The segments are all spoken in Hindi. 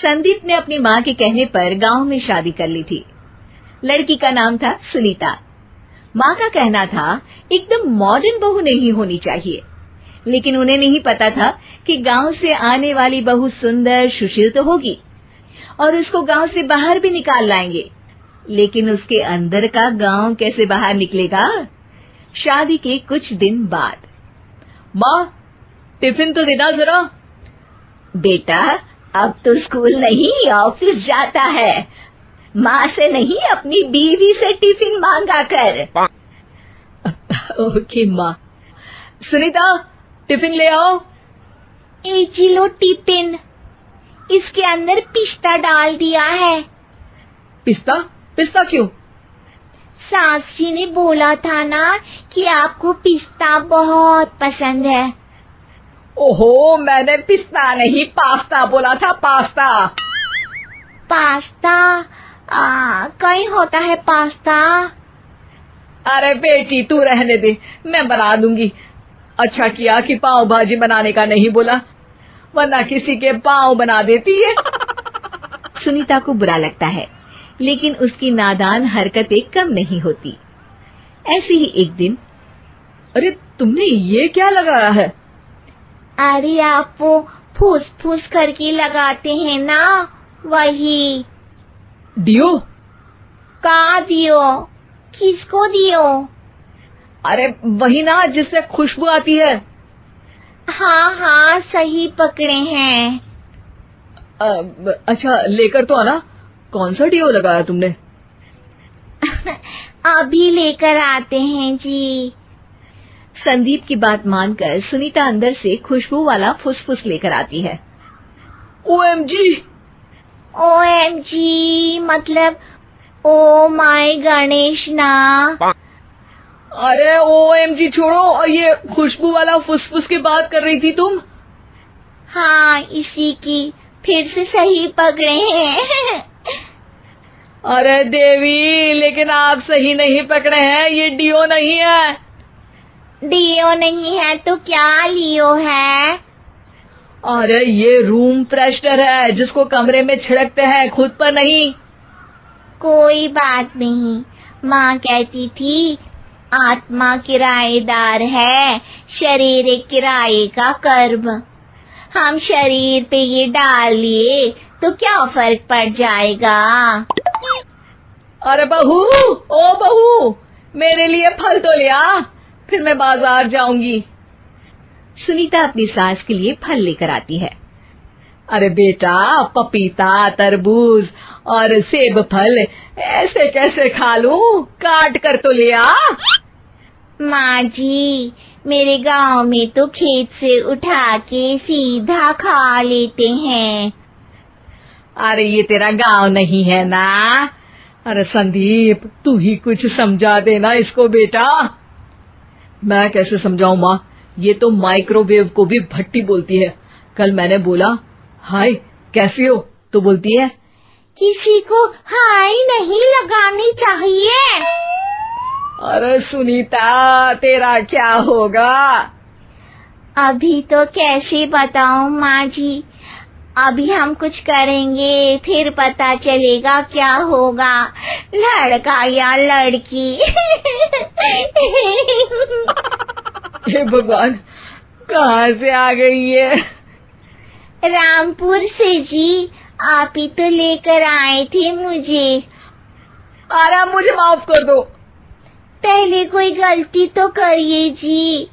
संदीप ने अपनी माँ के कहने पर गांव में शादी कर ली थी। लड़की का नाम था सुनीता। माँ का कहना था एकदम मॉडर्न बहू नहीं होनी चाहिए, लेकिन उन्हें नहीं पता था कि गांव से आने वाली बहू सुंदर सुशील तो होगी और उसको गांव से बाहर भी निकाल लाएंगे, लेकिन उसके अंदर का गांव कैसे बाहर निकलेगा। शादी के कुछ दिन बाद, माँ टिफिन तो देना जरा। बेटा अब तो स्कूल नहीं ऑफिस जाता है, माँ से नहीं अपनी बीवी से टिफिन मांगा कर। ओके माँ। सुनीता टिफिन ले आओ। एक किलो टिफिन, इसके अंदर पिस्ता डाल दिया है। पिस्ता? पिस्ता क्यों? सास जी ने बोला था ना कि आपको पिस्ता बहुत पसंद है। ओहो, मैंने पिस्ता नहीं पास्ता बोला था, पास्ता। पास्ता? कहीं होता है पास्ता? अरे बेटी तू रहने दे, मैं बना दूंगी। अच्छा किया कि पाव भाजी बनाने का नहीं बोला, वरना किसी के पाव बना देती है। सुनीता को बुरा लगता है, लेकिन उसकी नादान हरकतें कम नहीं होती। ऐसे ही एक दिन, अरे तुमने ये क्या लगाया है? अरे आप वो फूस फूस करके लगाते हैं ना, वही। डियो? का दियो? किसको दियो? अरे वही ना जिससे खुशबू आती है। हाँ हाँ सही पकड़े हैं। अच्छा लेकर तो आना। कौन सा डियो लगाया तुमने? अभी लेकर आते हैं जी। संदीप की बात मानकर सुनीता अंदर से खुशबू वाला फुसफुस लेकर आती है। ओएमजी! ओएमजी मतलब ओ माय गणेश ना। अरे ओएमजी छोड़ो, और ये खुशबू वाला फुसफुस की बात कर रही थी तुम? हाँ इसी की, फिर से सही पकड़े हैं। अरे देवी, लेकिन आप सही नहीं पकड़े हैं, ये डियो नहीं है। डियो नहीं है तो क्या लियो है? अरे ये रूम फ्रेशनर है, जिसको कमरे में छिड़कते हैं, खुद पर नहीं। कोई बात नहीं, माँ कहती थी आत्मा किराएदार है, शरीर एक किराए का कर्म। हम शरीर पे ये डाल लिए तो क्या फर्क पड़ जाएगा। अरे बहू, ओ बहू, मेरे लिए फल तो ले आ, फिर मैं बाजार जाऊंगी। सुनीता अपनी सास के लिए फल लेकर आती है। अरे बेटा, पपीता, तरबूज और सेब फल ऐसे कैसे खा लूं? काट कर तो ले आ। माँ जी, मेरे गांव में तो खेत से उठा के सीधा खा लेते हैं। अरे ये तेरा गांव नहीं है ना। अरे संदीप, तू ही कुछ समझा देना इसको बेटा। मैं कैसे समझाऊं माँ, ये तो माइक्रोवेव को भी भट्टी बोलती है। कल मैंने बोला हाय कैसी हो, तो बोलती है किसी को हाय नहीं लगानी चाहिए। अरे सुनीता, तेरा क्या होगा? अभी तो कैसे बताऊं माँ जी, अभी हम कुछ करेंगे फिर पता चलेगा क्या होगा, लड़का या लड़की। हे भगवान, कहाँ से आ गई है? रामपुर से जी, आप ही तो लेकर आए थे मुझे। अरे मुझे माफ कर दो। पहले कोई गलती तो करिए जी,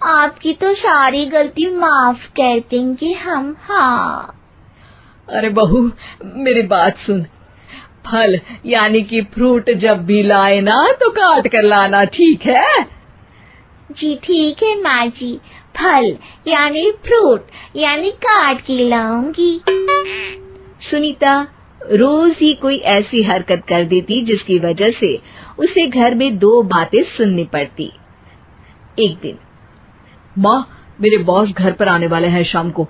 आपकी तो सारी गलती माफ कर देंगे हम। हाँ अरे बहू, मेरी बात सुन। फल यानी कि फ्रूट जब भी लाए ना तो काट कर लाना, ठीक है? जी ठीक है माँ जी, फल यानी फ्रूट यानी काट के लाऊंगी। सुनीता रोज ही कोई ऐसी हरकत कर देती जिसकी वजह से उसे घर में दो बातें सुननी पड़ती। एक दिन, माँ मेरे बॉस घर पर आने वाले हैं शाम को,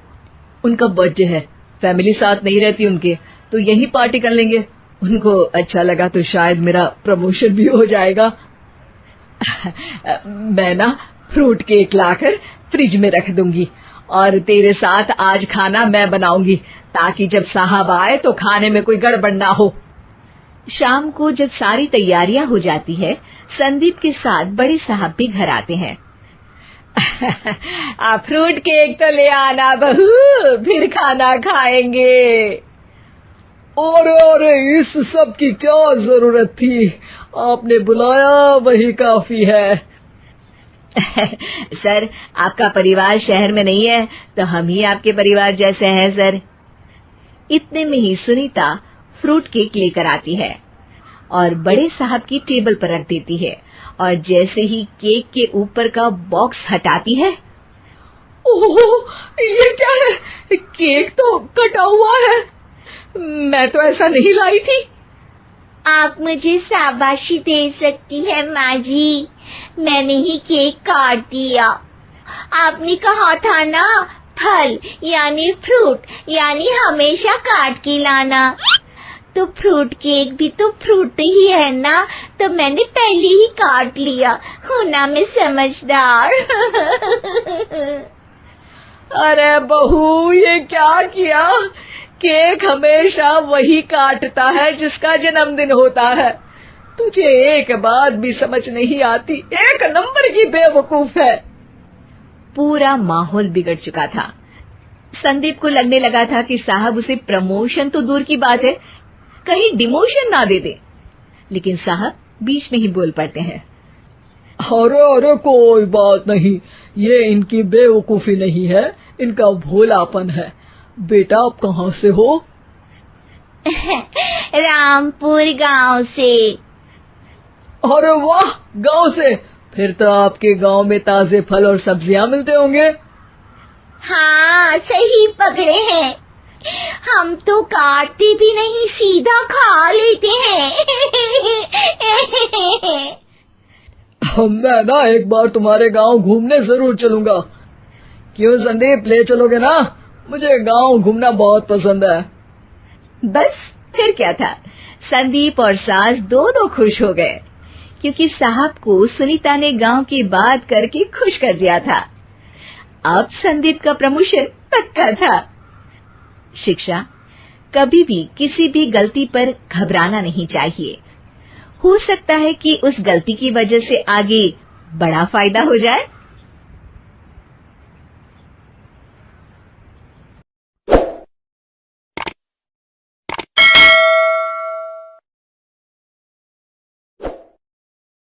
उनका बर्थडे है, फैमिली साथ नहीं रहती उनके, तो यही पार्टी कर लेंगे। उनको अच्छा लगा तो शायद मेरा प्रमोशन भी हो जाएगा। मैं ना फ्रूट केक लाकर फ्रिज में रख दूंगी और तेरे साथ आज खाना मैं बनाऊंगी, ताकि जब साहब आए तो खाने में कोई गड़बड़ ना हो। शाम को जब सारी तैयारियां हो जाती है, संदीप के साथ बड़े साहब भी घर आते हैं। फ्रूट केक तो ले आना बहू, फिर खाना खाएंगे। अरे इस सब की क्या जरूरत थी, आपने बुलाया वही काफी है। सर, आपका परिवार शहर में नहीं है तो हम ही आपके परिवार जैसे हैं सर। इतने में ही सुनीता फ्रूट केक लेकर आती है और बड़े साहब की टेबल पर रख देती है, और जैसे ही केक के ऊपर का बॉक्स हटाती है, ओह, ये क्या है? केक तो कटा हुआ है। मैं तो ऐसा नहीं लाई थी। आप मुझे शाबाशी दे सकती है माँ जी, मैंने ही केक काट दिया। आपने कहा था ना, फल यानी फ्रूट यानी हमेशा काट के लाना, तो फ्रूट केक भी तो फ्रूट ही है ना, तो मैंने पहले ही काट लिया। हूँ ना मैं समझदार। अरे बहू, ये क्या किया? केक हमेशा वही काटता है जिसका जन्मदिन होता है। तुझे एक बात भी समझ नहीं आती, एक नंबर की बेवकूफ है। पूरा माहौल बिगड़ चुका था। संदीप को लगने लगा था कि साहब उसे प्रमोशन तो दूर की बात है, कहीं डिमोशन ना दे दे, लेकिन साहब बीच में ही बोल पड़ते हैं। अरे कोई बात नहीं, ये इनकी बेवकूफी नहीं है, इनका भोलापन है। बेटा आप कहाँ से हो? रामपुर गांव से। अरे वाह, गांव से? फिर तो आपके गांव में ताजे फल और सब्जियां मिलते होंगे। हाँ, सही पकड़े हैं। हम तो काटते भी नहीं, सीधा खा लेते हैं। मैं ना एक बार तुम्हारे गांव घूमने जरूर चलूंगा। क्यों संदीप, ले चलोगे ना? मुझे गांव घूमना बहुत पसंद है। बस फिर क्या था, संदीप और सास दोनों खुश हो गए, क्योंकि साहब को सुनीता ने गांव की बात करके खुश कर दिया था। अब संदीप का प्रमोशन पक्का था। शिक्षा, कभी भी किसी भी गलती पर घबराना नहीं चाहिए। हो सकता है कि उस गलती की वजह से आगे बड़ा फायदा हो जाए।